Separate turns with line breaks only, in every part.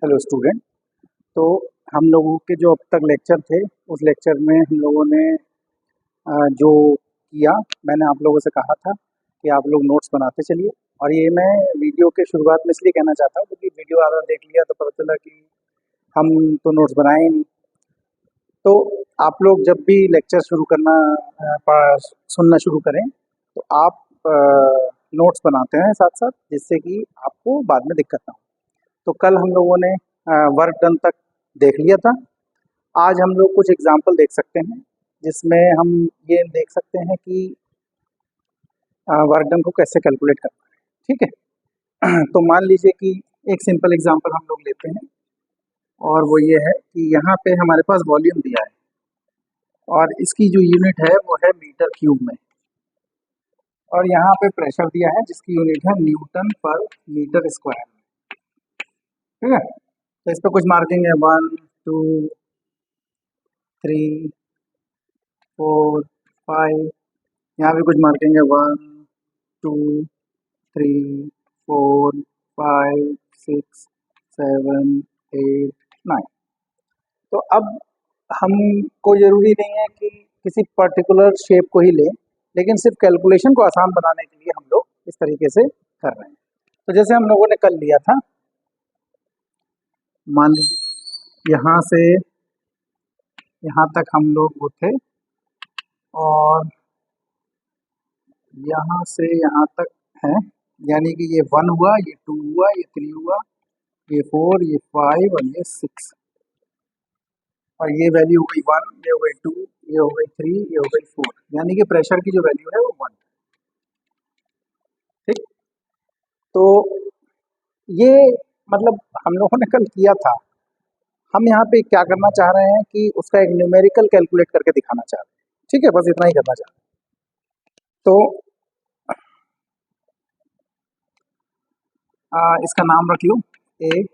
Hello student. तो हम लोगों के जो अब तक लेक्चर थे उस लेक्चर में हम लोगों ने जो किया, मैंने आप लोगों से कहा था कि आप लोग नोट्स बनाते चलिए। और ये मैं वीडियो के शुरुआत में इसलिए कहना चाहता हूँ क्योंकि वीडियो आधा देख लिया तो पता चला कि हम तो नोट्स बनाए ही नहीं। तो आप लोग जब भी लेक्चर शुरू करना सुनना शुरू करें तो आप नोट्स बनाते हैं साथ साथ, जिससे कि आपको बाद में दिक्कत ना हो। तो कल हम लोगों ने वर्क डन तक देख लिया था। आज हम लोग कुछ एग्जाम्पल देख सकते हैं जिसमें हम ये देख सकते हैं कि वर्क डन को कैसे कैलकुलेट करना है। ठीक है। तो मान लीजिए कि एक सिंपल एग्जाम्पल हम लोग लेते हैं और वो ये है कि यहाँ पे हमारे पास वॉल्यूम दिया है और इसकी जो यूनिट है वो है मीटर क्यूब में, और यहाँ पे प्रेशर दिया है जिसकी यूनिट है न्यूटन पर मीटर स्क्वायर में। ठीक है। तो इस पर कुछ मार्किंग है 1 2 3 4 5। यहाँ भी कुछ मार्किंग है 1 2 3 4 5 6 7 8 9। तो अब हमको ज़रूरी नहीं है कि किसी पर्टिकुलर शेप को ही लें, लेकिन सिर्फ कैलकुलेशन को आसान बनाने के लिए हम लोग इस तरीके से कर रहे हैं। तो जैसे हम लोगों ने कल लिया था, मान लीजिए यहाँ से यहाँ तक हम लोग वो थे और यहाँ से यहाँ तक है, यानी कि ये 1 हुआ, ये 2 हुआ, ये 3 हुआ, ये 4, ये 5 और ये 6, और ये वैल्यू हो गई 1, ये हो गई 2, ये हो गई 3, ये हो गई 4, यानी कि प्रेशर की जो वैल्यू है वो 1। ठीक। तो ये मतलब हम लोगों ने कल किया था। हम यहाँ पे क्या करना चाह रहे हैं कि उसका एक न्यूमेरिकल कैलकुलेट करके दिखाना चाह रहे हैं। ठीक है, बस इतना ही करना चाह रहे हैं। तो इसका नाम रख लो ए,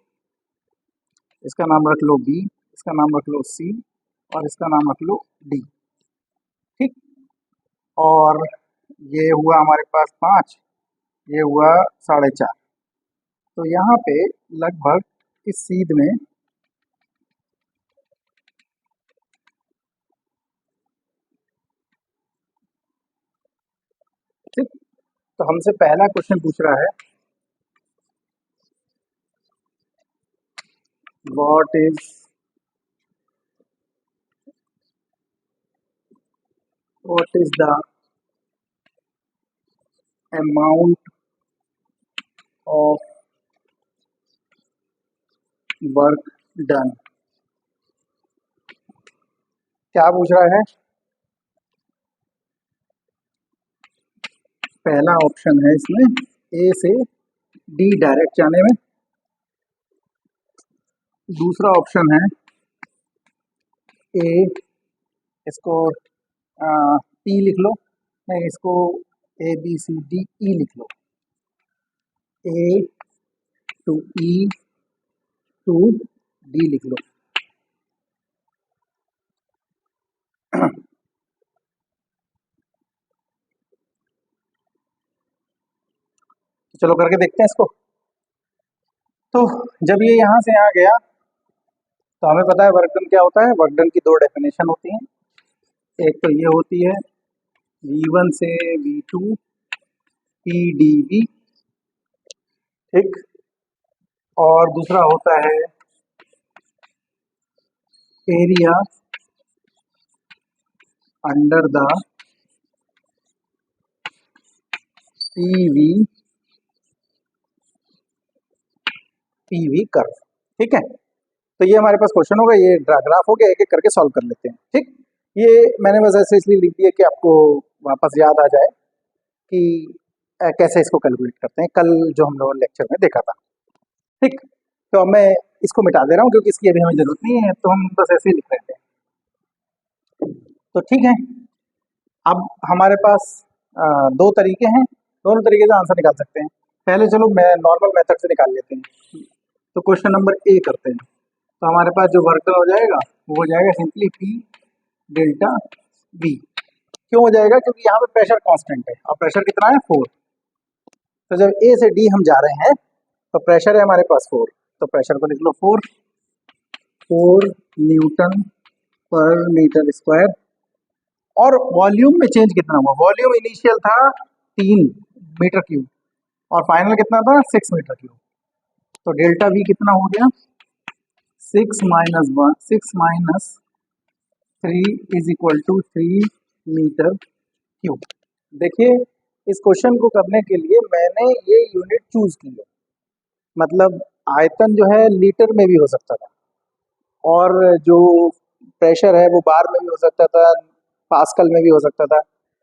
इसका नाम रख लो बी, इसका नाम रख लो सी और इसका नाम रख लो डी। ठीक। और ये हुआ हमारे पास 5, ये हुआ 4.5। तो यहाँ पे लगभग इस सीध में ठीक। तो हमसे पहला क्वेश्चन पूछ रहा है what is the amount of work done. क्या पूछ रहा है? पहला ऑप्शन है इसमें ए से डी डायरेक्ट जाने में, दूसरा ऑप्शन है ए, इसको पी लिख लो, नहीं इसको A B C D E लिख लो, ए टू ई टू डी लिख लो। चलो करके देखते हैं इसको। तो जब ये यहाँ से यहाँ गया तो हमें पता है वर्क डन क्या होता है। वर्क डन की 2 डेफिनेशन होती हैं, एक तो ये होती है V1 से V2 PdV, ठीक, और दूसरा होता है area under the PV curve. ठीक है। तो ये हमारे पास क्वेश्चन होगा, ये ग्राफ हो गया, एक एक करके सॉल्व कर लेते हैं। ठीक। ये मैंने बस ऐसे इसलिए लिख दिया कि आपको वापस याद आ जाए कि कैसे इसको कैलकुलेट करते हैं, कल जो हम लोगों ने लेक्चर में देखा था। ठीक। तो अब मैं इसको मिटा दे रहा हूँ क्योंकि इसकी अभी हमें ज़रूरत नहीं है, तो हम बस ऐसे ही लिख रहे थे। तो ठीक है, अब हमारे पास 2 तरीके हैं, दोनों तरीके से आंसर निकाल सकते हैं। पहले चलो मैं नॉर्मल मेथड से निकाल लेते हैं। तो क्वेश्चन नंबर ए करते हैं। तो हमारे पास जो वर्क डन हो जाएगा वो हो जाएगा सिंपली P डेल्टा V। क्यों हो जाएगा? क्योंकि यहाँ पे प्रेशर कांस्टेंट है और प्रेशर कितना है 4। तो जब ए से डी हम जा रहे हैं तो प्रेशर है हमारे पास 4, तो प्रेशर को लिख लो 4 न्यूटन पर मीटर स्क्वायर। और वॉल्यूम में चेंज कितना हुआ, वॉल्यूम इनिशियल था 3 मीटर क्यूब और फाइनल कितना था 6 मीटर क्यूब। तो डेल्टा वी कितना हो गया 6 minus 3 is equal to 3 metre cube. देखिए इस क्वेश्चन को करने के लिए मैंने ये यूनिट चूज की है, मतलब आयतन जो है लीटर में भी हो सकता था और जो प्रेशर है वो बार में भी हो सकता था, पास्कल में भी हो सकता था,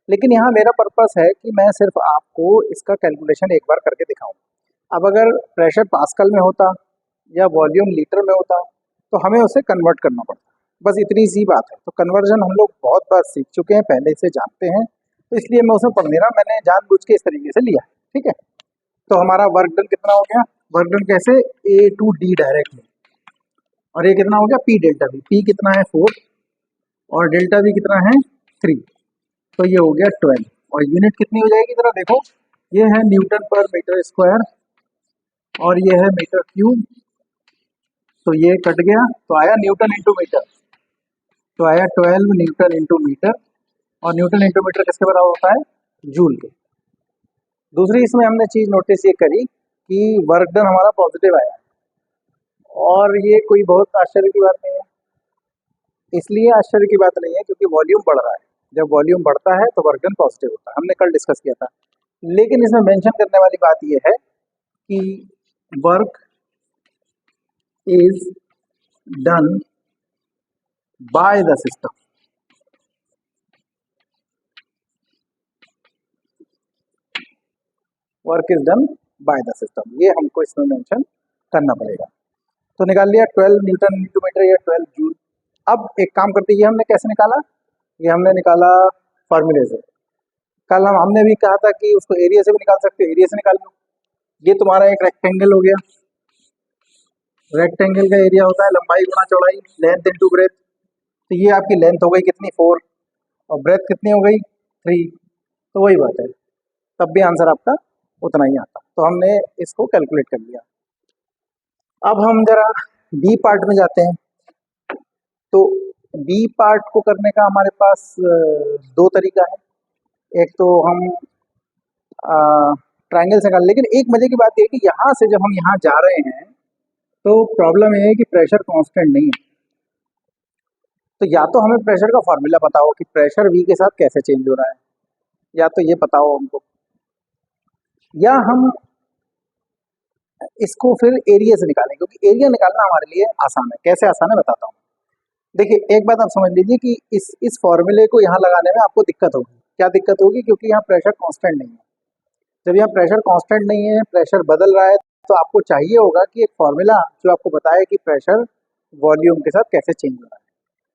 लेकिन यहाँ मेरा पर्पस है कि मैं सिर्फ आपको इसका कैलकुलेशन एक बार करके दिखाऊं। अब अगर प्रेशर पास्कल में होता या वॉल्यूम लीटर में होता तो हमें उसे कन्वर्ट करना पड़ता, बस इतनी सी बात है। तो कन्वर्जन हम लोग बहुत बार सीख चुके हैं, पहले से जानते हैं, तो इसलिए मैं उसमें पढ़ नहीं रहा, मैंने जानबूझ के इस तरीके से लिया है, ठीक है। तो हमारा वर्क डन कितना हो गया, वर्क डन कैसे, ए टू डी डायरेक्टली, और ये कितना हो गया पी डेल्टा वी, पी कितना है 4 और डेल्टा वी कितना है 3, तो ये हो गया 12। और यूनिट कितनी हो जाएगी जरा देखो, ये है न्यूटन पर मीटर स्क्वायर और ये है मीटर क्यूब, तो ये कट गया तो आया न्यूटन इंटू मीटर, तो आया 12 न्यूटन इंटू मीटर, और न्यूटन इंटू मीटर किसके बराबर होता है, जूल के। दूसरी इसमें हमने चीज नोटिस ये करी कि वर्क डन हमारा पॉजिटिव आया, और ये कोई बहुत आश्चर्य की बात नहीं है, इसलिए आश्चर्य की बात नहीं है क्योंकि वॉल्यूम बढ़ रहा है, जब वॉल्यूम बढ़ता है तो वर्क डन पॉजिटिव होता है, हमने कल डिस्कस किया था। लेकिन इसमें मेंशन करने वाली बात यह है कि work is done by the system, work is done by the system, ये हमको इसमें मेंशन करना पड़ेगा। तो निकाल लिया 12 न्यूटन इंटू मीटर या 12 जूल। अब एक काम करते हैं, ये हमने कैसे निकाला, ये हमने निकाला फॉर्मूले से। कल हमने भी कहा था कि उसको एरिया से भी निकाल सकते हो, एरिया से निकाल लो। ये तुम्हारा एक रेक्टेंगल हो गया, रेक्टेंगल का एरिया होता है लंबाई गुणा चौड़ाई, लेंथ इंटू ब्रेथ, तो ये आपकी लेंथ हो गई कितनी 4 और ब्रेथ कितनी हो गई 3, तो वही बात है, तब भी आंसर आपका उतना ही आता। तो हमने इसको कैलकुलेट कर लिया। अब हम जरा बी पार्ट में जाते हैं। तो बी पार्ट को करने का हमारे पास दो तरीका है, एक तो हम ट्रायंगल से कर, लेकिन एक मजे की बात यह है कि यहाँ से जब हम यहाँ जा रहे हैं तो प्रॉब्लम यह है कि प्रेशर कांस्टेंट नहीं है। तो या तो हमें प्रेशर का फॉर्मूला पता हो कि प्रेशर वी के साथ कैसे चेंज हो रहा है, या तो ये पता हो हमको, या हम इसको फिर एरिया से निकालें, क्योंकि एरिया निकालना हमारे लिए आसान है। कैसे आसान है बताता हूँ। देखिए एक बात आप समझ लीजिए कि इस फॉर्मूले को यहाँ लगाने में आपको दिक्कत होगी। क्या दिक्कत होगी, क्योंकि यहाँ प्रेशर कांस्टेंट नहीं है। जब यहाँ प्रेशर कांस्टेंट नहीं है, प्रेशर बदल रहा है, तो आपको चाहिए होगा कि एक फॉर्मूला जो आपको बताए कि प्रेशर वॉल्यूम के साथ कैसे चेंज हो रहा है।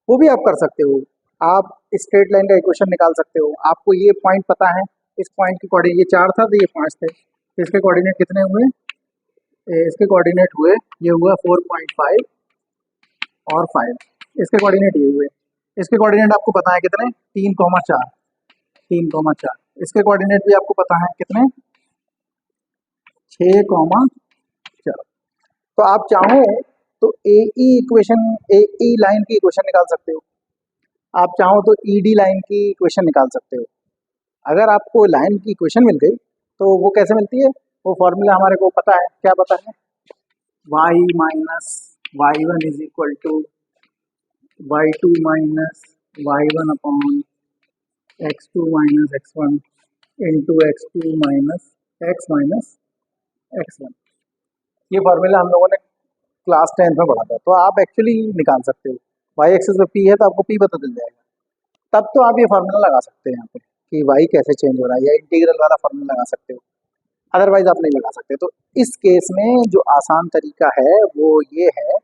वो भी आप कर सकते हो, आप स्ट्रेट लाइन का इक्वेशन निकाल सकते हो। आपको ये पॉइंट पता है, इस पॉइंट के कोऑर्डिनेट ये 4 था तो ये 5 थे, तो इसके कोऑर्डिनेट कितने हुए, इसके कोऑर्डिनेट हुए, ये हुआ 4.5 और 5, इसके कोऑर्डिनेट ये हुए। इसके कोऑर्डिनेट आपको पता है कितने, 3,4, 3,4। इसके कोऑर्डिनेट भी आपको पता है कितने, 6,4। तो आप चाहो तो ए ई लाइन की इक्वेशन निकाल सकते हो, आप चाहो तो ई डी लाइन की इक्वेशन निकाल सकते हो। अगर आपको लाइन की इक्वेशन मिल गई तो वो कैसे मिलती है, वो फॉर्मूला हमारे को पता है, क्या पता है, y minus y1 is equal to y2 minus y1 upon x2 minus x1 into x2 minus x1। ये फॉर्मूला हम लोगों ने क्लास 10th में पढ़ा था, तो आप एक्चुअली निकाल सकते हो। y एक्सिस पे p है तो आपको p पता चल जाएगा, तब तो आप ये फार्मूला लगा सकते हैं यहाँ पे कि y कैसे चेंज हो रहा है, या इंटीग्रल वाला फार्मूला लगा सकते हो, अदरवाइज आप नहीं लगा सकते। तो इस केस में जो आसान तरीका है वो ये है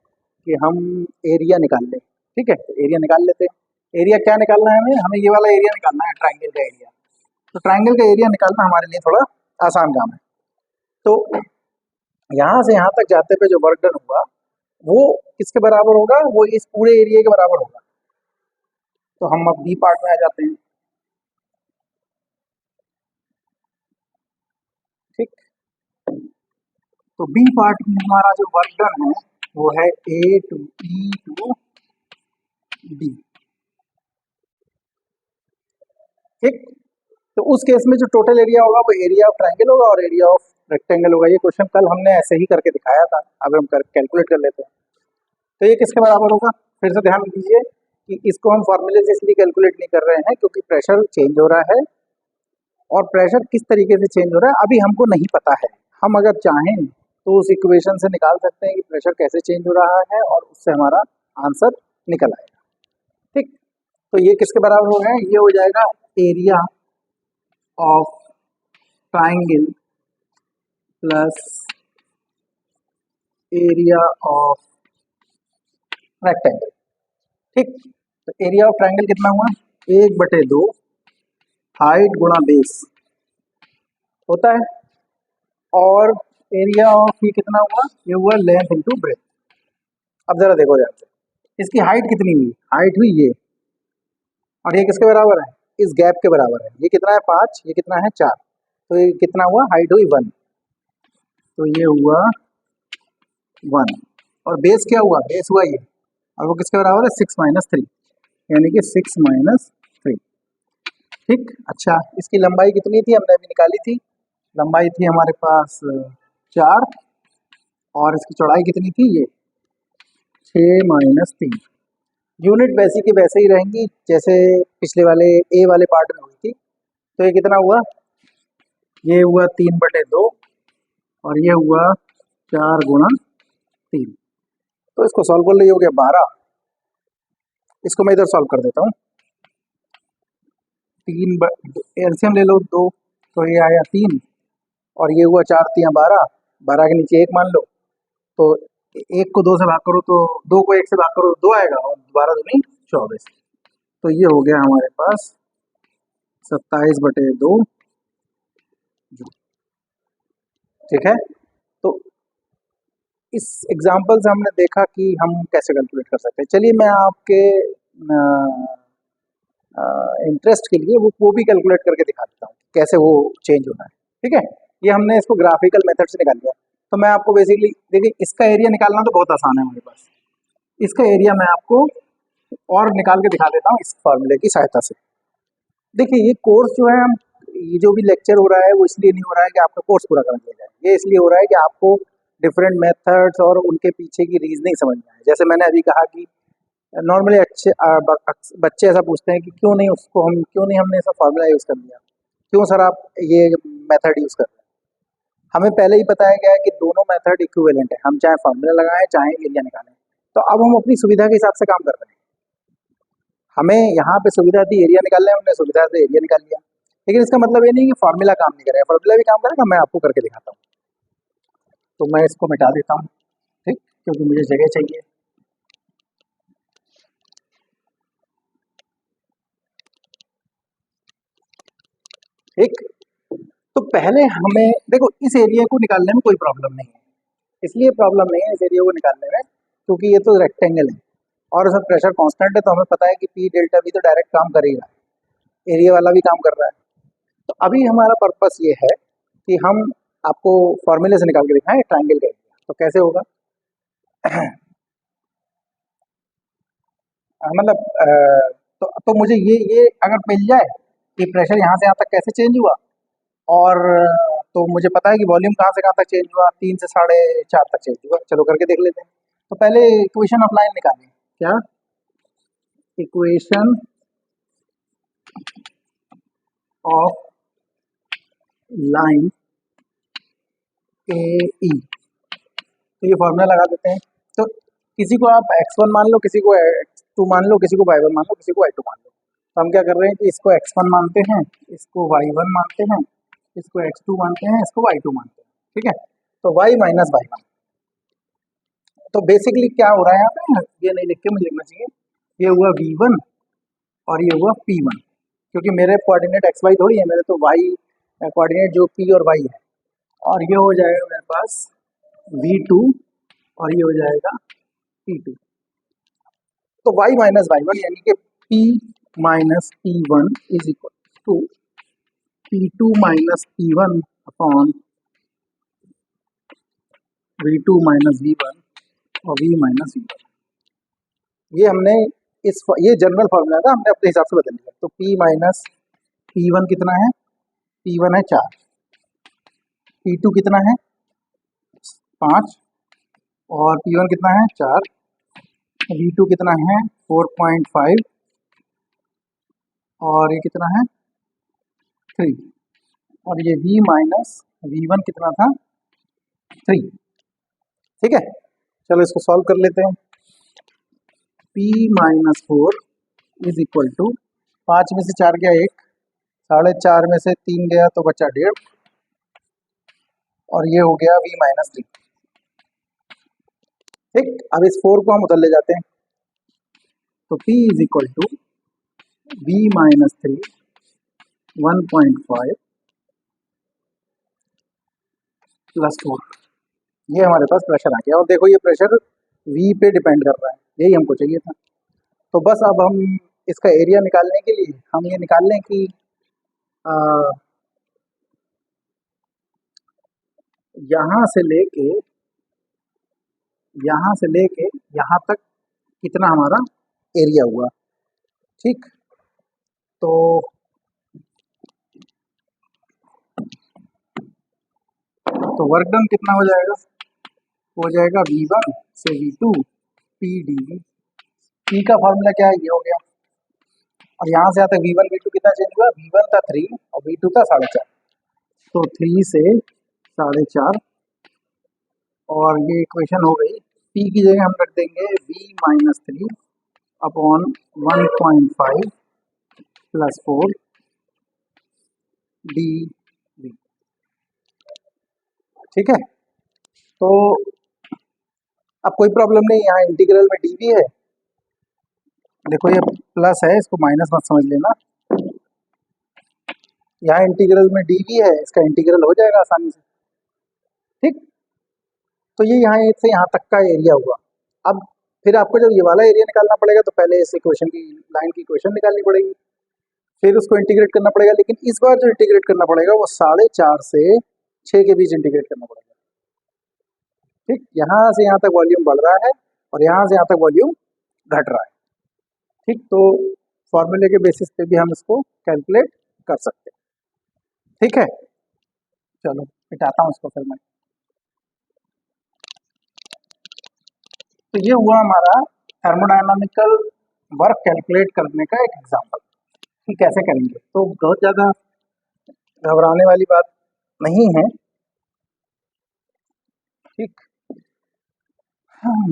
कि हम एरिया निकाल लें, ठीक है। तो एरिया निकाल लेते हैं। एरिया क्या निकालना है हमें, ये वाला एरिया निकालना है, ट्राइंगल का एरिया। तो ट्राइंगल का एरिया निकालना हमारे लिए थोड़ा आसान काम है। तो यहाँ से यहाँ तक जाते पे जो वर्क डन हुआ वो किसके बराबर होगा, वो इस पूरे एरिया के बराबर होगा। तो हम अब बी पार्ट में आ जाते हैं, ठीक। तो बी पार्ट में हमारा जो वर्क डन है वो है ए टू ई टू डी। ठीक, तो उस केस में जो टोटल एरिया होगा वो एरिया ऑफ ट्राइंगल होगा और एरिया ऑफ रेक्टेंगल होगा। ये क्वेश्चन कल हमने ऐसे ही करके दिखाया था, अब हम कैलकुलेट कर लेते हैं। तो ये किसके बराबर होगा, फिर से ध्यान दीजिए कि इसको हम फॉर्मूले से इसलिए कैलकुलेट नहीं कर रहे हैं क्योंकि प्रेशर चेंज हो रहा है, और प्रेशर किस तरीके से चेंज हो रहा है अभी हमको नहीं पता है। हम अगर चाहें तो उस इक्वेशन से निकाल सकते हैं कि प्रेशर कैसे चेंज हो रहा है और उससे हमारा आंसर निकल आएगा। ठीक, तो ये किसके बराबर हो गए, ये हो जाएगा area of triangle plus area of rectangle. ठीक, तो एरिया ऑफ ट्राइंगल कितना हुआ, 1/2 हाइट गुणा बेस होता है, और एरिया ऑफ ये कितना हुआ, ये हुआ लेंथ इंटू ब्रेथ। अब जरा देखो ध्यान से, इसकी हाइट कितनी हुई, हाइट हुई ये, और ये किसके बराबर है, इस गैप के बराबर है। ये कितना है 5, ये कितना है 4, तो ये कितना हुआ, हाइट हुई 1, तो ये हुआ 1, और बेस क्या हुआ, बेस हुआ ये, और वो किसके बराबर है 6 - 3, यानी कि 6 - 3। ठीक, अच्छा इसकी लंबाई कितनी थी, हमने अभी निकाली थी, लंबाई थी हमारे पास 4, और इसकी चौड़ाई कितनी थी, ये 6 - 3। यूनिट वैसी की वैसे ही रहेंगी जैसे पिछले वाले ए वाले पार्ट में हुई थी। तो ये कितना हुआ, ये हुआ 3/2, और ये हुआ 4 × 3। तो इसको सॉल्व कर लो, ये हो गया 12। इसको मैं इधर सॉल्व कर देता हूँ, 3 एलसीएम ले लो 2, तो ये आया 3, और ये हुआ 4 × 3 = 12, 12 के नीचे 1 मान लो, तो 1 को 2 से भाग करो तो 2 को 1 से भाग करो तो 2 आएगा, और 12 दूनी 24। तो ये हो गया हमारे पास 27/2 जूल। ठीक है, तो इस एग्जाम्पल से हमने देखा कि हम कैसे कैलकुलेट कर सकते हैं। चलिए मैं आपके इंटरेस्ट के लिए वो भी कैलकुलेट करके दिखा देता हूँ कैसे वो चेंज होना है। ठीक है, ये हमने इसको ग्राफिकल मेथड से निकाल लिया। तो मैं आपको बेसिकली देखिए, इसका एरिया निकालना तो बहुत आसान है हमारे पास, इसका एरिया मैं आपको और निकाल के दिखा देता हूँ इस फॉर्मूले की सहायता से। देखिए ये कोर्स जो है, हम ये जो भी लेक्चर हो रहा है वो इसलिए नहीं हो रहा है कि आपका कोर्स पूरा कर दिया जाए, ये इसलिए हो रहा है कि आपको डिफरेंट मेथड्स और उनके पीछे की रीजनिंग समझ में आए। जैसे मैंने अभी कहा कि नॉर्मली बच्चे ऐसा पूछते हैं कि क्यों नहीं हमने ऐसा फार्मूला यूज़ कर लिया, क्यों सर आप ये मेथड यूज़ कर रहे हैं। हमें पहले ही बताया गया है कि दोनों मेथड इक्विवेलेंट है, हम चाहे फार्मूला लगाएं चाहे एरिया निकालें। तो अब हम अपनी सुविधा के हिसाब से काम कर रहे हैं, हमें यहाँ पे सुविधा थी एरिया निकालने, हमने सुविधा से एरिया निकाल लिया, लेकिन इसका मतलब ये नहीं कि फार्मूला काम नहीं करेगा, फार्मूला भी काम करेगा। मैं आपको करके दिखाता हूँ, तो मैं इसको मिटा देता हूँ, ठीक, क्योंकि मुझे जगह चाहिए। ठीक, तो पहले हमें देखो इस एरिया को निकालने में कोई प्रॉब्लम नहीं है, इसलिए प्रॉब्लम नहीं है इस एरिया को निकालने में क्योंकि ये तो रेक्टेंगल है और उसमें प्रेशर कांस्टेंट है, तो हमें पता है कि पी डेल्टा भी तो डायरेक्ट काम करेगा, एरिया वाला भी काम कर रहा है। तो अभी हमारा पर्पस ये है कि हम आपको फॉर्मूले से निकाल के दिखाएं ट्राइंगल का एरिया। तो कैसे होगा मतलब तो मुझे ये अगर मिल जाए कि प्रेशर यहाँ से यहाँ तक कैसे चेंज हुआ, और तो मुझे पता है कि वॉल्यूम कहाँ से कहाँ तक चेंज हुआ, 3 से 4.5 तक चेंज हुआ। चलो करके देख लेते हैं। तो पहले इक्वेशन ऑफ लाइन निकालें, क्या इक्वेशन ऑफ लाइन ए ई, तो ये फॉर्मूला लगा देते हैं। तो किसी को आप x1 मान लो, किसी को x2 मान लो, किसी को y1 मान लो, किसी को y2 मान लो। तो हम क्या कर रहे हैं कि इसको x1 मानते हैं, इसको y1 मानते हैं, इसको x2 मानते हैं, इसको y2 मानते हैं। ठीक है, तो y - y1। तो बेसिकली क्या हो रहा है यहाँ पे, ये नहीं लिख के मुझे लिखना चाहिए, ये हुआ v1 और ये हुआ p1, क्योंकि मेरे कोऑर्डिनेट x y थोड़ी है, मेरे तो y कोऑर्डिनेट जो p और y है, और ये हो जाएगा मेरे पास v2 और ये हो जाएगा p2। तो y - y1 यानी कि p - p1 is equal to p2 - p1 upon V2 minus V1 और V माइनस V1। ये हमने ये जनरल फार्मूला था, हमने अपने हिसाब से बदल लिया। तो P माइनस P1 कितना है? P1 है 4, P2 कितना है? 5 और P1 कितना है? 4, V2 कितना है? 4.5 और ये कितना है? 3 और ये V माइनस V1 कितना था? 3। ठीक है, चलो इसको सॉल्व कर लेते हैं। P minus 4 is equal to 5 में से 4 गया 1, 4.5 में से 3 गया तो बचा 1.5 और ये हो गया V माइनस 3। ठीक, अब इस 4 को हम उधर ले जाते हैं तो P is equal to V minus 3 1.5 plus 4। ये हमारे पास प्रेशर आ गया और देखो ये प्रेशर V पे डिपेंड कर रहा है, यही हमको चाहिए था। तो बस अब हम इसका एरिया निकालने के लिए हम ये निकाल लें कि यहाँ से लेके यहाँ तक कितना हमारा एरिया हुआ। ठीक, तो वर्क डन कितना हो जाएगा? हो जाएगा V1 से V2 P dV। P का फॉर्मूला क्या है? ये हो गया और यहाँ से आता है V1 V2 कितना चेंज हुआ? V1 था 3 और V2 था 4.5, तो 3 से 4.5 और ये इक्वेशन हो गई। P की जगह हम रख देंगे V minus 3 upon 1.5 plus 4 dV। ठीक है, तो अब कोई प्रॉब्लम नहीं, यहाँ इंटीग्रल में dV है। देखो ये प्लस है, इसको माइनस मत समझ लेना। यहाँ इंटीग्रल में dV है, इसका इंटीग्रल हो जाएगा आसानी से। ठीक, तो ये यहाँ से यहाँ तक का एरिया हुआ। अब फिर आपको जब ये वाला एरिया निकालना पड़ेगा तो पहले इस इक्वेशन की लाइन की इक्वेशन निकालनी पड़ेगी, फिर उसको इंटीग्रेट करना पड़ेगा। लेकिन इस बार जो इंटीग्रेट करना पड़ेगा वो 4.5 से 6 के बीच इंटीग्रेट करना पड़ेगा। ठीक, यहाँ से यहाँ तक वॉल्यूम बढ़ रहा है और यहाँ से यहाँ तक वॉल्यूम घट रहा है। ठीक, तो फॉर्मूले के बेसिस पे भी हम इसको कैलकुलेट कर सकते हैं। ठीक है, चलो मिटाता हूँ इसको फिर मैं। तो ये हुआ हमारा थर्मोडायनामिकल वर्क कैलकुलेट करने का एक एग्जाम्पल कि कैसे करेंगे। तो बहुत ज़्यादा घबराने वाली बात नहीं है। ठीक,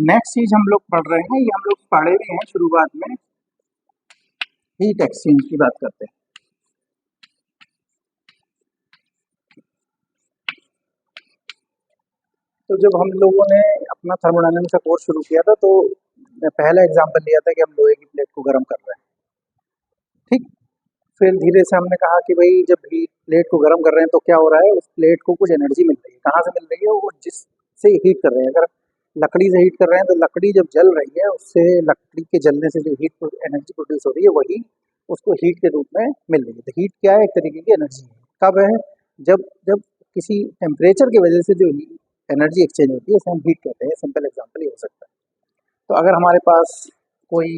नेक्स्ट चीज हम लोग पढ़ रहे हैं, ये हम लोग पढ़े भी हैं शुरुआत में, हीट एक्सचेंज की बात करते हैं। तो जब हम लोगों ने अपना थर्मोडायनामिक्स का कोर्स शुरू किया था तो पहला एग्जांपल लिया था कि हम लोहे की प्लेट को गर्म कर रहे हैं। ठीक, फिर धीरे से हमने कहा कि भाई जब प्लेट को गर्म कर रहे हैं तो क्या हो रहा है, उस प्लेट को कुछ एनर्जी मिल रही है। कहाँ से मिल रही है? वो जिससे हीट कर रहे हैं। अगर लकड़ी से हीट कर रहे हैं तो लकड़ी जब जल रही है उससे लकड़ी के जलने से जो हीट एनर्जी प्रोड्यूस हो रही है वही उसको हीट के रूप में मिल रही है। तो हीट क्या है? एक तरीके की एनर्जी है। कब है? जब जब किसी टेम्परेचर की वजह से जो एनर्जी एक्सचेंज होती है उसे हम हीट कहते हैं। सिंपल एग्जांपल ये हो सकता है। तो अगर हमारे पास कोई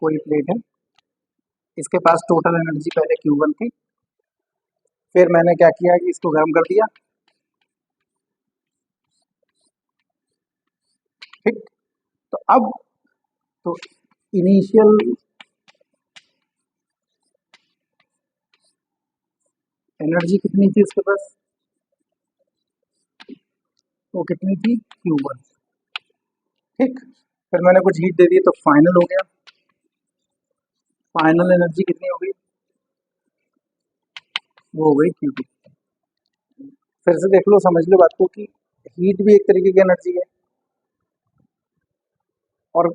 कोई प्लेट है, इसके पास टोटल एनर्जी पहले Q1 थी, फिर मैंने क्या किया कि इसको गर्म कर दिया। ठीक, तो अब तो इनिशियल एनर्जी कितनी थी उसके पास? वो कितनी थी? Q1। ठीक, फिर मैंने कुछ हीट दे दी तो फाइनल हो गया। फाइनल एनर्जी कितनी हो गई? वो हो गई Q2। फिर से देख लो, समझ लो बात को कि हीट भी एक तरीके की एनर्जी है। और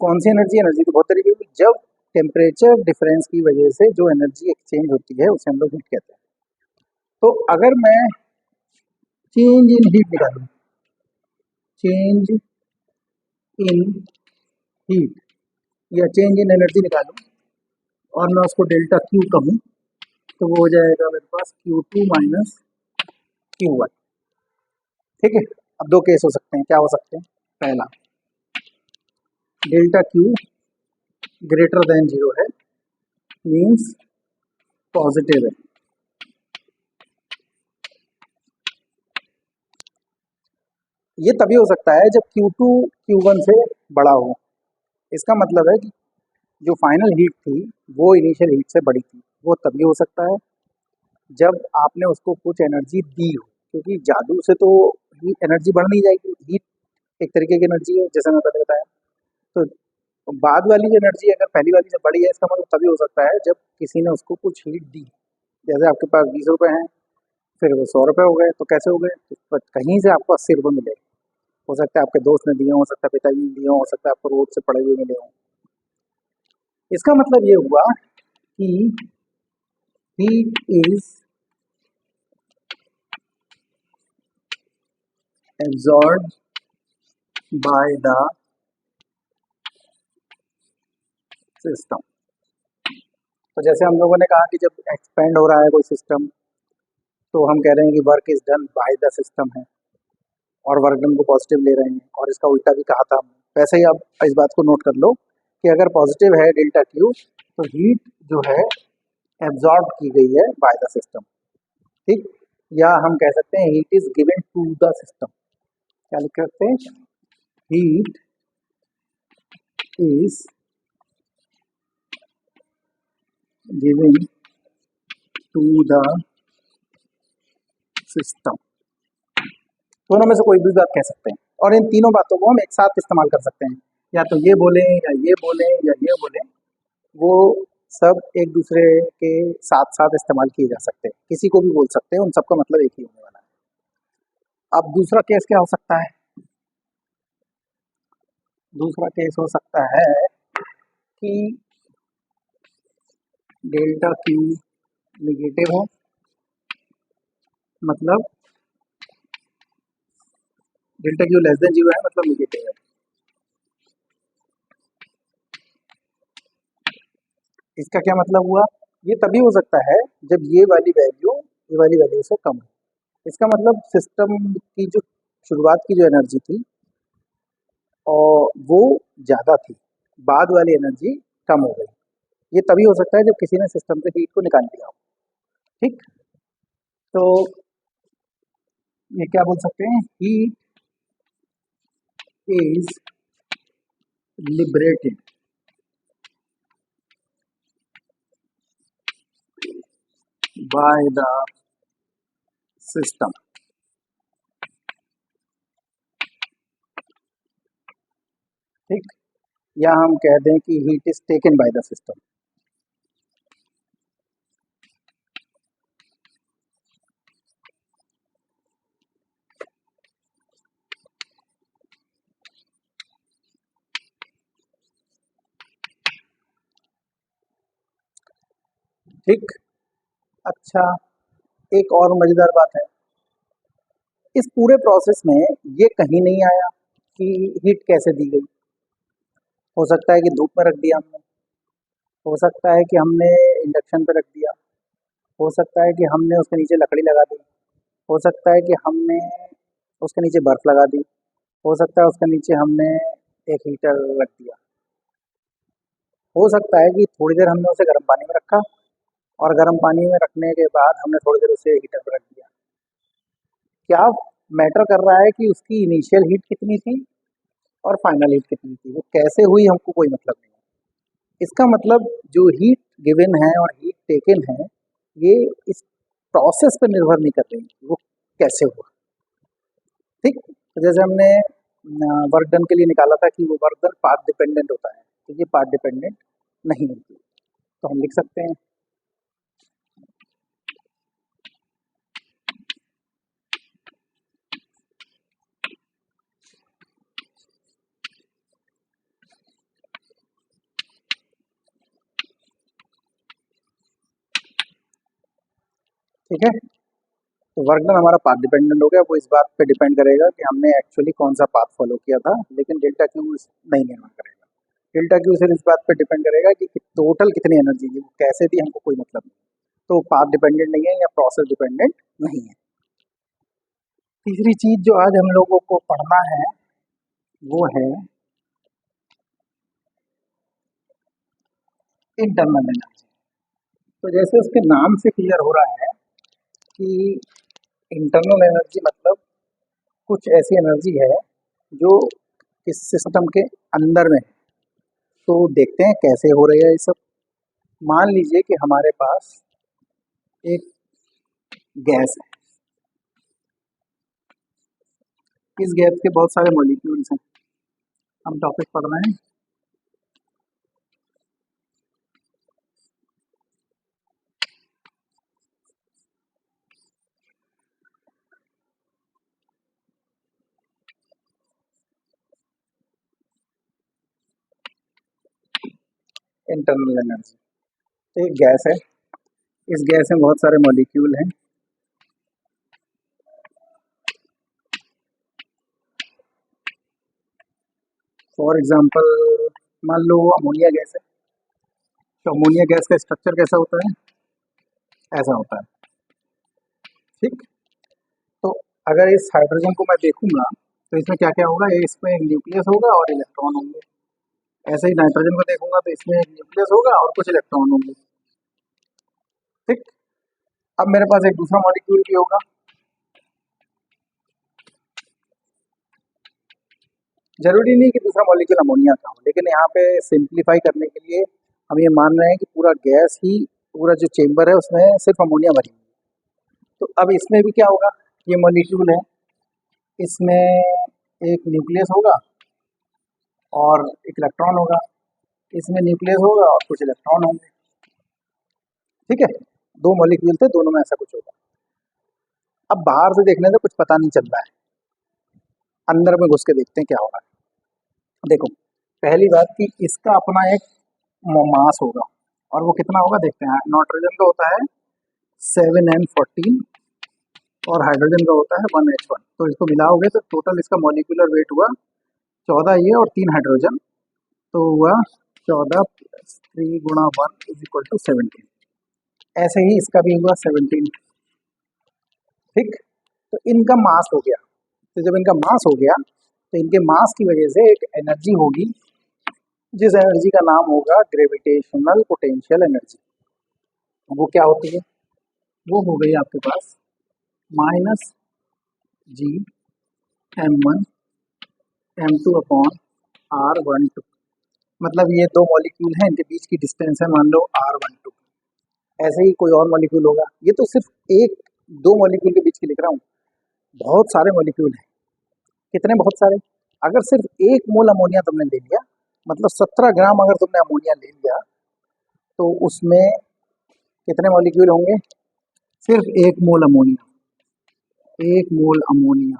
कौन सी एनर्जी? एनर्जी तो बहुत तरीके की। जब टेम्परेचर डिफरेंस की वजह से जो एनर्जी एक्सचेंज होती है उसे हम लोग हीट कहते हैं। तो अगर मैं चेंज इन हीट निकालूं, चेंज इन हीट या चेंज इन एनर्जी निकालूं और मैं उसको डेल्टा Q कहूँ तो वो हो जाएगा मेरे पास Q2 माइनस Q1। ठीक है। अब दो केस हो सकते हैं, क्या हो सकते हैं? पहला, delta Q greater than zero है, मीन्स पॉजिटिव है। ये तभी हो सकता है जब Q2 Q1 से बड़ा हो। इसका मतलब है कि जो फाइनल हीट थी वो इनिशियल हीट से बड़ी थी। वो तभी हो सकता है जब आपने उसको कुछ एनर्जी दी हो, क्योंकि जादू से तो एनर्जी बढ़ नहीं जाएगी। हीट एक तरीके की एनर्जी है, जैसा मैं पहले बताया। तो बाद वाली जो एनर्जी है, अगर पहली वाली से बड़ी है, इसका मतलब तभी हो सकता है जब किसी ने उसको कुछ हीट दी। जैसे आपके पास 20 रुपए हैं, फिर वो 100 रुपए हो गए, तो कैसे हो गए? तो कहीं से आपको 80 रुपए मिले। हो सकता है आपके दोस्त ने दिए हों, हो सकता है पिताजी ने दिए हों, हो सकता है आपको रोड से पड़े हुए मिले हों। इसका मतलब ये हुआ कि heat is absorb by the system. तो जैसे हम लोगों ने कहा कि जब एक्सपेंड हो रहा है कोई सिस्टम, तो हम कह रहे हैं कि work is done by the system है, और वर्क डन को पॉजिटिव ले रहे हैं, और इसका उल्टा भी कहा था हमने। वैसे ही आप इस बात को नोट कर लो कि अगर पॉजिटिव है डेल्टा क्यू, तो हीट जो है एब्जॉर्ब की गई है बाय द सिस्टम। ठीक, या हम कह सकते हैं heat is given to the system. क्या लिख सकते हैं? Heat is given to the system. दोनों में से कोई भी बात कह सकते हैं, और इन तीनों बातों को हम एक साथ इस्तेमाल कर सकते हैं। या तो ये बोलें, या ये बोलें, या ये बोलें, वो सब एक दूसरे के साथ साथ इस्तेमाल किए जा सकते हैं। किसी को भी बोल सकते हैं, उन सबका मतलब एक ही होने वाला है। अब दूसरा केस क्या हो सकता है? दूसरा केस हो सकता है कि डेल्टा क्यू निगेटिव है, मतलब delta Q less than zero है, मतलब निगेटिव है। इसका क्या मतलब हुआ? ये तभी हो सकता है जब ये वाली वैल्यू से कम हो। इसका मतलब सिस्टम की जो शुरुआत की जो एनर्जी थी, और वो ज़्यादा थी, बाद वाली एनर्जी कम हो गई। ये तभी हो सकता है जब किसी ने सिस्टम से हीट को निकाल दिया हो। ठीक, तो ये क्या बोल सकते हैं? Heat is liberated by the system. ठीक, या हम कह दें कि heat is taken by the system. ठीक, अच्छा, एक और मजेदार बात है, इस पूरे प्रोसेस में ये कहीं नहीं आया कि हीट कैसे दी गई। हो सकता है कि धूप में रख दिया हमने, हो सकता है कि हमने इंडक्शन पे रख दिया, हो सकता है कि हमने उसके नीचे लकड़ी लगा दी, हो सकता है कि हमने उसके नीचे बर्फ लगा दी, हो सकता है उसके नीचे हमने एक हीटर रख दिया, हो सकता है कि थोड़ी देर हमने उसे गर्म पानी में रखा, और गर्म पानी में रखने के बाद हमने थोड़ी देर उसे हीटर पर रख दिया। क्या मैटर कर रहा है कि उसकी इनिशियल हीट कितनी थी और फाइनल हीट कितनी थी? वो कैसे हुई हमको कोई मतलब नहीं है। इसका मतलब जो हीट गिवन है और हीट टेकन है, ये इस प्रोसेस पर निर्भर नहीं कर रही, वो कैसे हुआ। ठीक, तो जैसे हमने वर्क डन के लिए निकाला था कि वो वर्क डन पाथ डिपेंडेंट होता है, तो ये पाथ डिपेंडेंट नहीं होती, तो हम लिख सकते हैं ठीक है। तो वर्क डन हमारा पाथ डिपेंडेंट हो गया। वो इस बात पे डिपेंड करेगा कि हमने एक्चुअली कौन सा पाथ फॉलो किया था, लेकिन डेल्टा क्यू नहीं निर्भर करेगा। डेल्टा क्यू सिर्फ इस बात पे डिपेंड करेगा कि टोटल कितनी एनर्जी दी, वो कैसे दी हमको कोई मतलब नहीं। तो पाथ डिपेंडेंट नहीं है या प्रोसेस डिपेंडेंट नहीं है। तीसरी चीज जो आज हम लोगों को पढ़ना है वो है इंटरनल एनर्जी। तो जैसे उसके नाम से क्लियर हो रहा है कि इंटरनल एनर्जी मतलब कुछ ऐसी एनर्जी है जो इस सिस्टम के अंदर में है। तो देखते हैं कैसे हो रही है ये सब। मान लीजिए कि हमारे पास एक गैस है, इस गैस के बहुत सारे मॉलिक्यूल्स हैं। हम टॉपिक पढ़ रहे हैं इंटरनल एनर्जी। तो एक गैस है, इस गैस में बहुत सारे मॉलिक्यूल हैं। फॉर एग्जांपल मान लो अमोनिया गैस है। तो अमोनिया गैस का स्ट्रक्चर कैसा होता है? ऐसा होता है, ठीक। तो अगर इस हाइड्रोजन को मैं देखूंगा तो इसमें क्या क्या होगा, इसमें एक न्यूक्लियस होगा और इलेक्ट्रॉन होंगे। ऐसे ही नाइट्रोजन को देखूंगा तो इसमें एक न्यूक्लियस होगा और कुछ इलेक्ट्रॉन होंगे, ठीक। अब मेरे पास एक दूसरा मॉलिक्यूल भी होगा। जरूरी नहीं कि दूसरा मॉलिक्यूल अमोनिया का हो, लेकिन यहाँ पे सिंप्लीफाई करने के लिए हम ये मान रहे हैं कि पूरा गैस ही, पूरा जो चेम्बर है उसमें सिर्फ अमोनिया भरी हुई है। तो अब इसमें भी क्या होगा, ये मॉलिक्यूल है, इसमें एक न्यूक्लियस होगा और एक इलेक्ट्रॉन होगा। इसमें न्यूक्लियस होगा और कुछ इलेक्ट्रॉन होंगे, ठीक है। दो मॉलिक्यूल थे, दोनों में ऐसा कुछ होगा। अब बाहर से देखने से कुछ पता नहीं चल रहा है, अंदर में घुस के देखते हैं क्या हो रहा है। देखो, पहली बात कि इसका अपना एक मास होगा और वो कितना होगा देखते हैं। नाइट्रोजन का होता है 7n14 और हाइड्रोजन का होता है 1h1। तो इसको मिलाओगे तो टोटल इसका मॉलिक्यूलर वेट हुआ 14 ये और 3 हाइड्रोजन, तो हुआ 14 + 3 × 1 = 17। ऐसे ही इसका भी हुआ 17, ठीक। तो इनका मास हो गया। तो जब इनका मास हो गया तो इनके मास की वजह से एक एनर्जी होगी, जिस एनर्जी का नाम होगा ग्रेविटेशनल पोटेंशियल एनर्जी। वो क्या होती है? वो हो गई आपके पास -G m1 m2/r12। मतलब ये दो मॉलिक्यूल हैं, इनके बीच की डिस्टेंस है मान लो r12। ऐसे ही कोई और मॉलिक्यूल होगा, ये तो सिर्फ एक दो मॉलिक्यूल के बीच की लिख रहा हूँ। बहुत सारे मॉलिक्यूल हैं, कितने बहुत सारे। अगर सिर्फ 1 मोल अमोनिया तुमने ले लिया, मतलब 17 ग्राम अगर तुमने अमोनिया ले लिया, तो उसमें कितने मॉलिक्यूल होंगे? सिर्फ 1 मोल अमोनिया, 1 मोल अमोनिया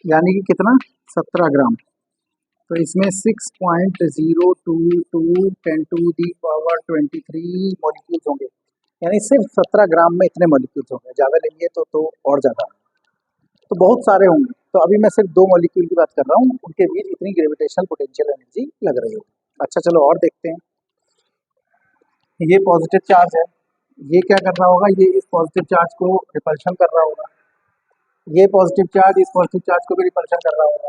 यानी कि कितना? 17 ग्राम। तो इसमें 6.022 10⁻23 मॉलिक्यूल्स होंगे, यानी सिर्फ 17 ग्राम में इतने मॉलिक्यूल्स होंगे। ज़्यादा लेंगे तो और ज़्यादा, तो बहुत सारे होंगे। तो अभी मैं सिर्फ दो मॉलिक्यूल की बात कर रहा हूँ, उनके बीच इतनी ग्रेविटेशनल पोटेंशियल एनर्जी लग रही होगी। अच्छा चलो और देखते हैं। ये पॉजिटिव चार्ज है, ये क्या कर रहा होगा, ये इस पॉजिटिव चार्ज को रिपल्शन कर रहा होगा। ये पॉजिटिव चार्ज इस पॉजिटिव चार्ज को भी रिपल्शन कर रहा होगा।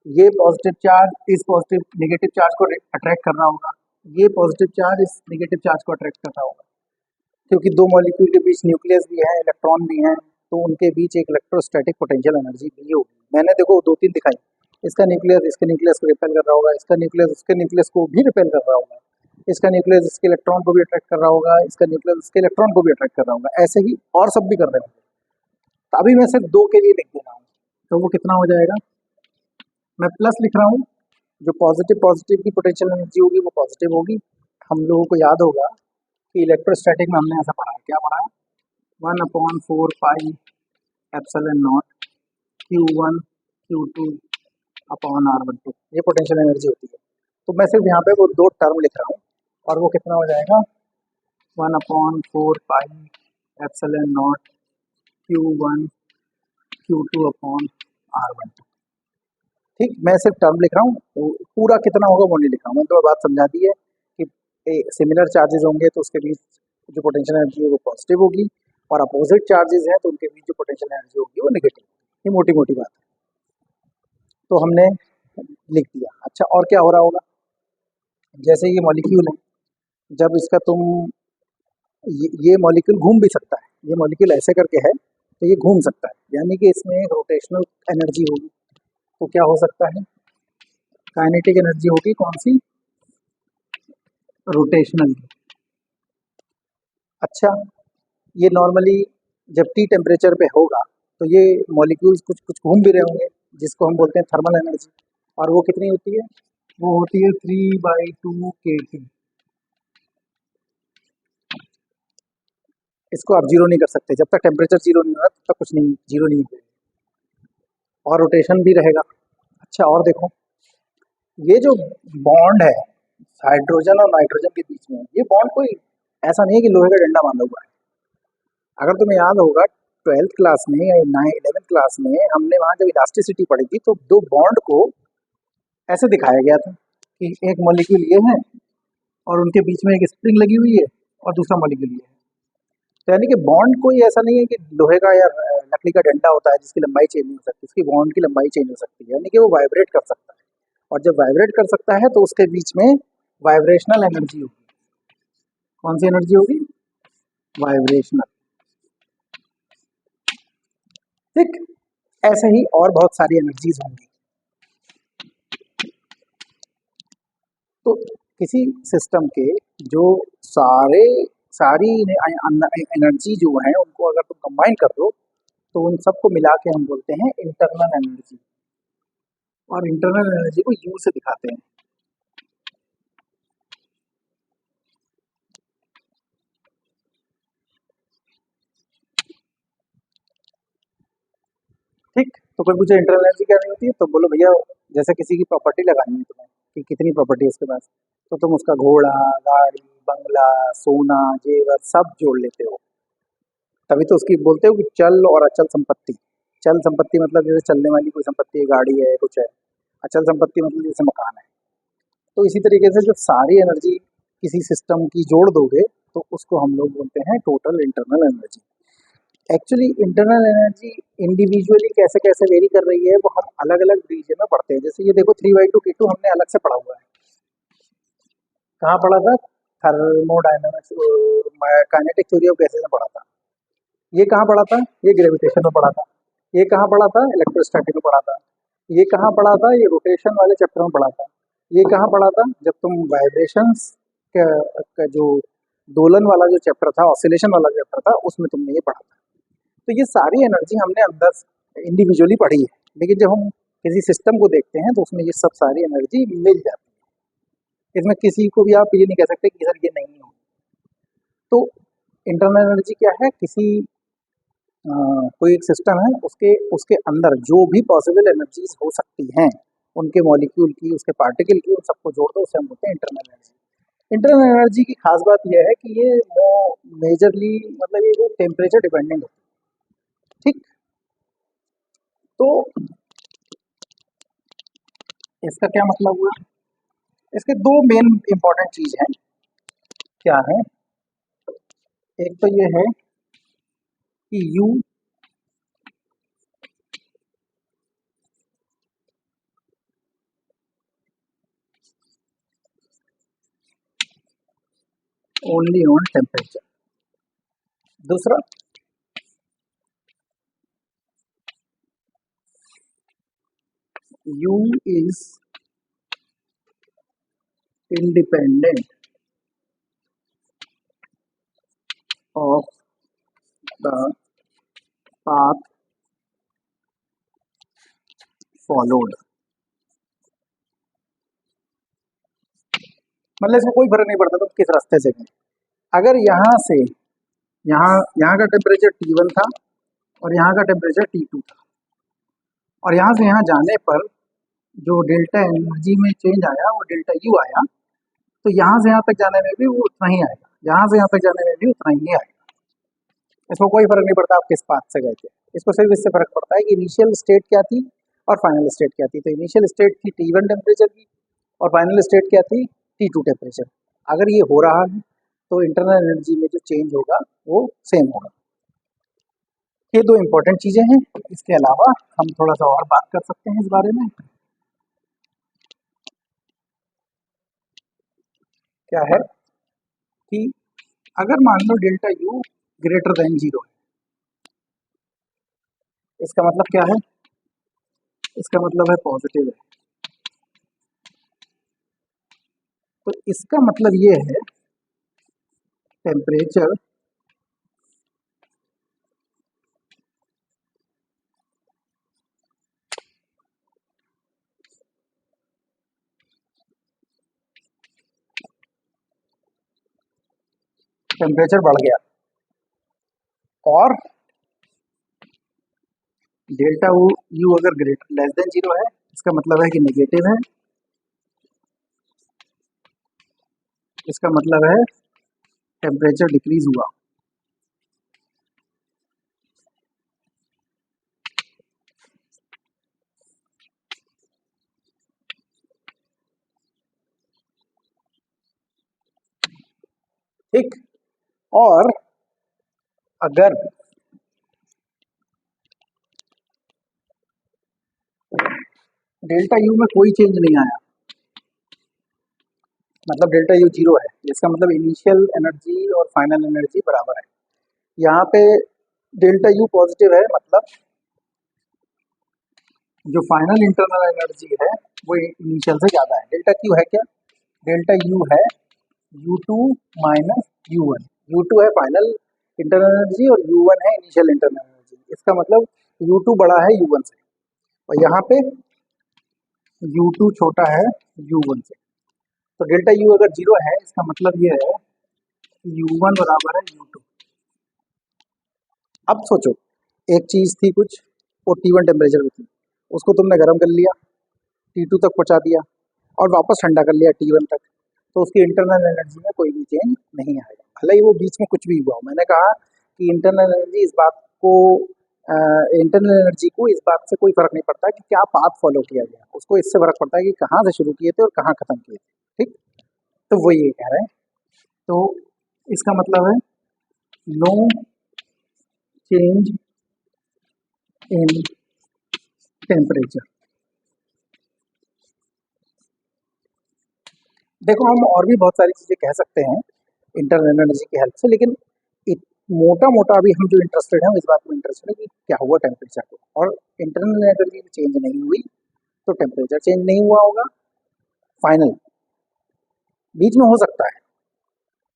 ये पॉजिटिव चार्ज इस पॉजिटिव नेगेटिव चार्ज को अट्रैक्ट कर रहा होगा। ये पॉजिटिव चार्ज इस नेगेटिव चार्ज को अट्रैक्ट कर रहा होगा। क्योंकि दो मॉलिक्यूल के बीच न्यूक्लियस भी है, इलेक्ट्रॉन भी हैं, तो उनके बीच एक इलेक्ट्रोस्टैटिक पोटेंशियल एनर्जी भी होगी। मैंने देखो 2-3 दिखाई। इसका न्यूक्लियस इसके न्यूक्लियस को रिपेल कर रहा होगा, इसका न्यूक्लियस उसके न्यूक्लियस को भी रिपेल कर रहा होगा, इसका न्यूक्लियस इसके इलेक्ट्रॉन को भी अट्रैक्ट कर रहा होगा, इसका न्यूक्लियस इसके इलेक्ट्रॉन को भी अट्रैक्ट कर रहा होगा। ऐसे ही और सब भी कर रहे होंगे। तो अभी मैं सिर्फ दो के लिए लिख दे रहा हूँ, तो वो कितना हो जाएगा? मैं प्लस लिख रहा हूँ। जो पॉजिटिव पॉजिटिव की पोटेंशियल एनर्जी होगी वो पॉजिटिव होगी। हम लोगों को याद होगा कि इलेक्ट्रोस्टैटिक में हमने ऐसा पढ़ा है, क्या पढ़ा है? 1/4πε0 Q1 Q2/r12, ये पोटेंशियल एनर्जी होती है। तो मैं सिर्फ यहाँ पे वो दो टर्म लिख रहा हूँ और वो कितना हो जाएगा? 1/4πε0 Q1 Q2/r12, ठीक। मैं सिर्फ टर्म लिख रहा हूँ, तो पूरा कितना होगा वो नहीं लिखा हूँ। मैं तो बात समझा दी है कि सिमिलर चार्जेस होंगे तो उसके बीच जो पोटेंशियल एनर्जी है वो पॉजिटिव होगी, और अपोजिट चार्जेस हैं तो उनके बीच जो पोटेंशियल एनर्जी होगी वो नेगेटिव होगी। ये मोटी मोटी बात है, तो हमने लिख दिया। अच्छा, और क्या हो रहा होगा? जैसे ये मॉलिक्यूल है, जब इसका तुम ये मॉलिक्यूल घूम भी सकता है, ये मॉलिक्यूल ऐसे करके है तो ये घूम सकता है, यानी कि इसमें रोटेशनल एनर्जी होगी। तो क्या हो सकता है? काइनेटिक एनर्जी होगी कौन सी? रोटेशनल। अच्छा, ये नॉर्मली जब टी टेम्परेचर पे होगा तो ये मॉलिक्यूल्स कुछ कुछ घूम भी रहे होंगे, जिसको हम बोलते हैं थर्मल एनर्जी। और वो कितनी होती है? वो होती है 3/2 kT। इसको आप जीरो नहीं कर सकते, जब तक टेम्परेचर जीरो नहीं होगा तब तक कुछ नहीं, जीरो नहीं होगा, और रोटेशन भी रहेगा। अच्छा, और देखो, ये जो बॉन्ड है हाइड्रोजन और नाइट्रोजन के बीच में, ये बॉन्ड कोई ऐसा नहीं है कि लोहे का डंडा बांधा हुआ है। अगर तुम्हें याद होगा 12th क्लास में या 11th क्लास में हमने वहाँ जब इलास्टिसिटी पढ़ी थी तो दो बॉन्ड को ऐसे दिखाया गया था कि एक मॉलिक्यूल ये है और उनके बीच में एक स्प्रिंग लगी हुई है और दूसरा मॉलिक्यूल ये है। तो यानी कि बॉन्ड कोई ऐसा नहीं है कि लोहे का या लकड़ी का डंडा होता है जिसकी लंबाई चेंज नहीं हो सकती, उसकी बॉन्ड की लंबाई चेंज हो सकती है, यानी कि वो वाइब्रेट कर सकता है। और जब वाइब्रेट कर सकता है तो उसके बीच में वाइब्रेशनल एनर्जी होगी। कौन सी एनर्जी होगी? वाइब्रेशनल। ठीक, ऐसे ही और बहुत सारी एनर्जीज होंगी। तो किसी सिस्टम के जो सारी एनर्जी जो है उनको अगर तुम कंबाइन कर दो तो उन सबको मिला के हम बोलते हैं इंटरनल एनर्जी, और इंटरनल एनर्जी को यू से दिखाते हैं। ठीक, तो कोई पूछे इंटरनल एनर्जी क्या नहीं होती है, तो बोलो भैया जैसे किसी की प्रॉपर्टी लगानी है तुम्हें कि कितनी प्रॉपर्टी है उसके पास, तो तुम उसका घोड़ा, गाड़ी, बंगला, सोना, जेवर सब जोड़ लेते हो, तभी तो उसकी बोलते हो कि चल और अचल संपत्ति। चल संपत्ति मतलब जैसे चलने वाली कोई संपत्ति है, गाड़ी है, कुछ है। अचल संपत्ति मतलब जैसे मकान है। तो इसी तरीके से जब सारी एनर्जी किसी सिस्टम की जोड़ दोगे तो उसको हम लोग बोलते हैं total internal energy. Actually internal energy individually कैसे कैसे वेरी कर रही है वो हम अलग अलग रीजन में पढ़ते हैं। जैसे ये देखो 3/2 K2 हमने अलग से पढ़ा हुआ है। कहाँ पढ़ा था? Thermodynamics, kinetic theory of gases में पढ़ा था। ये कहाँ पढ़ा था? ये ग्रेविटेशन में पढ़ा था। ये कहाँ पढ़ा था? इलेक्ट्रोस्टैटिक में पढ़ा था। ये कहाँ पढ़ा था? ये रोटेशन वाले चैप्टर में पढ़ा था। ये कहाँ पढ़ा था? जब तुम वाइब्रेशंस का जो दोलन वाला जो चैप्टर था, ऑसिलेशन वाला चैप्टर था, उसमें तुमने ये पढ़ा था। तो ये सारी एनर्जी हमने अंदर इंडिविजुअली पढ़ी है, लेकिन जब हम किसी सिस्टम को देखते हैं तो उसमें ये सब सारी एनर्जी मिल जाती है। इसमें किसी को भी आप ये नहीं कह सकते कि सर ये नहीं हो। तो इंटरनल एनर्जी क्या है? कोई एक सिस्टम है, उसके उसके अंदर जो भी पॉसिबल एनर्जीज हो सकती हैं, उनके मॉलिक्यूल की, उसके पार्टिकल की, उन सबको जोड़ दो, उसे हम बोलते हैं इंटरनल एनर्जी। इंटरनल एनर्जी की खास बात यह है कि ये मेजरली मतलब ये टेम्परेचर डिपेंडेंट होती है। ठीक, तो इसका क्या मतलब हुआ? इसके दो मेन इंपॉर्टेंट चीज हैं। क्या है? एक तो ये है कि यू ओनली ऑन टेम्परेचर। दूसरा, you is independent of the path followed. मतलब इसमें कोई फर्क नहीं पड़ता तुम किस रास्ते से गए। अगर यहाँ से यहाँ का टेम्परेचर T1 था और यहाँ का टेम्परेचर T2 था, और यहाँ से यहाँ जाने पर जो डेल्टा एनर्जी में चेंज आया वो डेल्टा यू आया, तो यहाँ से यहाँ तक जाने में भी वो उतना ही आएगा, यहाँ से यहाँ तक जाने में भी उतना ही आएगा। इसमें कोई फर्क नहीं पड़ता आप किस पाथ से गए थे। इसको सिर्फ इससे फर्क पड़ता है कि इनिशियल स्टेट क्या थी और फाइनल स्टेट क्या थी। तो इनिशियल स्टेट थी T1 टेम्परेचर की और फाइनल स्टेट क्या थी? T2 temperature. अगर ये हो रहा है तो इंटरनल एनर्जी में जो चेंज होगा वो सेम होगा। ये दो इम्पोर्टेंट चीज़ें हैं। इसके अलावा हम थोड़ा सा और बात कर सकते हैं इस बारे में। क्या है कि अगर मान लो delta U greater than zero है, इसका मतलब क्या है? इसका मतलब है पॉजिटिव है। तो इसका मतलब ये है टेम्परेचर बढ़ गया और डेल्टा यू अगर ग्रेटर लेस देन जीरो है, इसका मतलब है कि नेगेटिव है। इसका मतलब है टेम्परेचर डिक्रीज हुआ। ठीक। और अगर डेल्टा यू में कोई चेंज नहीं आया, मतलब डेल्टा यू जीरो है, इसका मतलब इनिशियल एनर्जी और फाइनल एनर्जी बराबर है। यहाँ पे डेल्टा यू पॉजिटिव है, मतलब जो फाइनल इंटरनल एनर्जी है वो इनिशियल से ज़्यादा है। डेल्टा क्यू है क्या? डेल्टा यू है U2 माइनस U1। U2 है फाइनल इंटरनल एनर्जी और U1 है इनिशियल इंटरनल एनर्जी। इसका मतलब U2 बड़ा है U1 से, और यहाँ पे U2 छोटा है U1 से। तो डेल्टा यू अगर जीरो है, इसका मतलब ये है कि U1 बराबर है U2। अब सोचो, एक चीज़ थी कुछ, वो T1 टेम्परेचर पे थी, उसको तुमने गर्म कर लिया, T2 तक पहुँचा दिया और वापस ठंडा कर लिया T1 तक, तो उसकी इंटरनल एनर्जी में कोई भी चेंज नहीं आएगा, भले ही वो बीच में कुछ भी हुआ हो। मैंने कहा कि इंटरनल एनर्जी इस बात को इंटरनल एनर्जी को इस बात से कोई फर्क नहीं पड़ता कि क्या पाथ फॉलो किया गया, उसको इससे फर्क पड़ता है कि कहाँ से शुरू किए थे और कहाँ खत्म किए थे। ठीक, तो वो ये कह रहे हैं। तो इसका मतलब है नो चेंज इन टेम्परेचर। देखो, हम और भी बहुत सारी चीज़ें कह सकते हैं इंटरनल एनर्जी की हेल्प से, लेकिन मोटा मोटा अभी हम जो इंटरेस्टेड हैं, इस बात में इंटरेस्टेड है कि क्या हुआ टेम्परेचर को, और इंटरनल एनर्जी चेंज नहीं हुई तो टेम्परेचर चेंज नहीं हुआ होगा। फाइनल बीच में हो सकता है,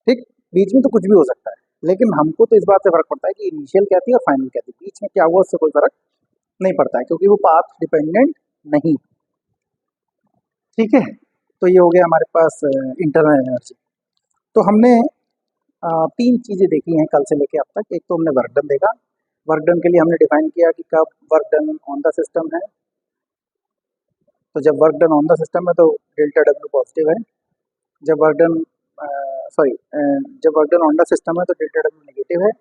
ठीक, बीच में तो कुछ भी हो सकता है, लेकिन हमको तो इस बात से फर्क पड़ता है कि इनिशियल क्या थी और फाइनल क्या थी। बीच में क्या हुआ उससे कोई फर्क नहीं पड़ता है, क्योंकि वो पाथ डिपेंडेंट नहीं। ठीक है, तो ये हो गया हमारे पास इंटरनल एनर्जी। तो हमने तीन चीज़ें देखी हैं कल से लेके अब तक। एक तो हमने वर्क डन देखा। वर्क डन के लिए हमने डिफाइन किया कि कब work done on the system है, तो जब work done on the system है तो डेल्टा डब्ल्यू पॉजिटिव है। जब वर्क डन सॉरी जब work done on the system है तो डेल्टा डब्ल्यू नेगेटिव है।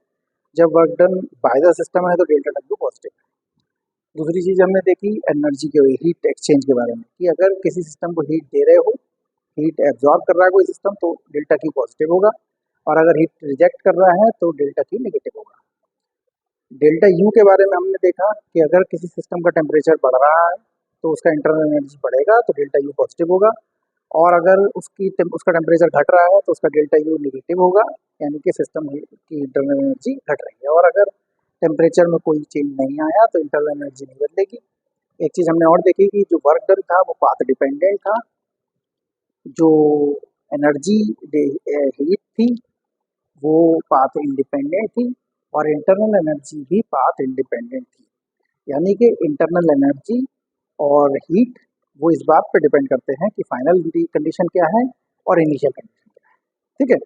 जब work done by the system है तो डेल्टा डब्ल्यू पॉजिटिव है। दूसरी चीज़ हमने देखी एनर्जी के हीट एक्सचेंज के बारे में, कि अगर किसी सिस्टम को हीट दे रहे हो, हीट एब्जॉर्ब कर रहा है कोई सिस्टम, तो डेल्टा क्यू पॉजिटिव होगा, और अगर हीट रिजेक्ट कर रहा है तो डेल्टा क्यू नेगेटिव होगा। डेल्टा यू के बारे में हमने देखा कि अगर किसी सिस्टम का टेम्परेचर बढ़ रहा है तो उसका इंटरनल एनर्जी बढ़ेगा, तो डेल्टा यू पॉजिटिव होगा, और अगर उसका टेम्परेचर घट रहा है तो उसका डेल्टा यू नेगेटिव होगा, यानी कि सिस्टम की इंटरनल एनर्जी घट रही है। और अगर टेम्परेचर में कोई चेंज नहीं आया तो इंटरनल एनर्जी नहीं बदलेगी। एक चीज़ हमने और देखी कि जो वर्क डन था वो पाथ डिपेंडेंट था, जो एनर्जी हीट थी वो पाथ इंडिपेंडेंट थी, और इंटरनल एनर्जी भी पाथ इंडिपेंडेंट थी। यानी कि इंटरनल एनर्जी और हीट वो इस बात पे डिपेंड करते हैं कि फाइनल कंडीशन क्या है और इनिशियल कंडीशन क्या है। ठीक है,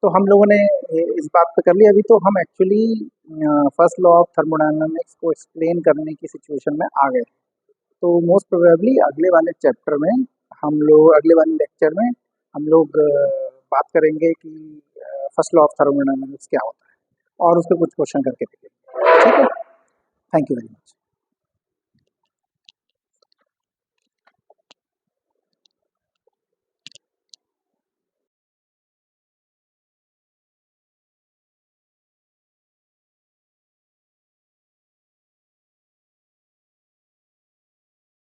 तो हम लोगों ने इस बात पे कर लिया। अभी तो हम actually first law of thermodynamics को एक्सप्लेन करने की सिचुएशन में आ गए। तो मोस्ट प्रोबेबली अगले वाले लेक्चर में हम लोग बात करेंगे कि फर्स्ट लॉ ऑफ थर्मोडायनामिक्स क्या होता है, और उस पर कुछ क्वेश्चन करके देखेंगे। ठीक है, थैंक यू वेरी मच।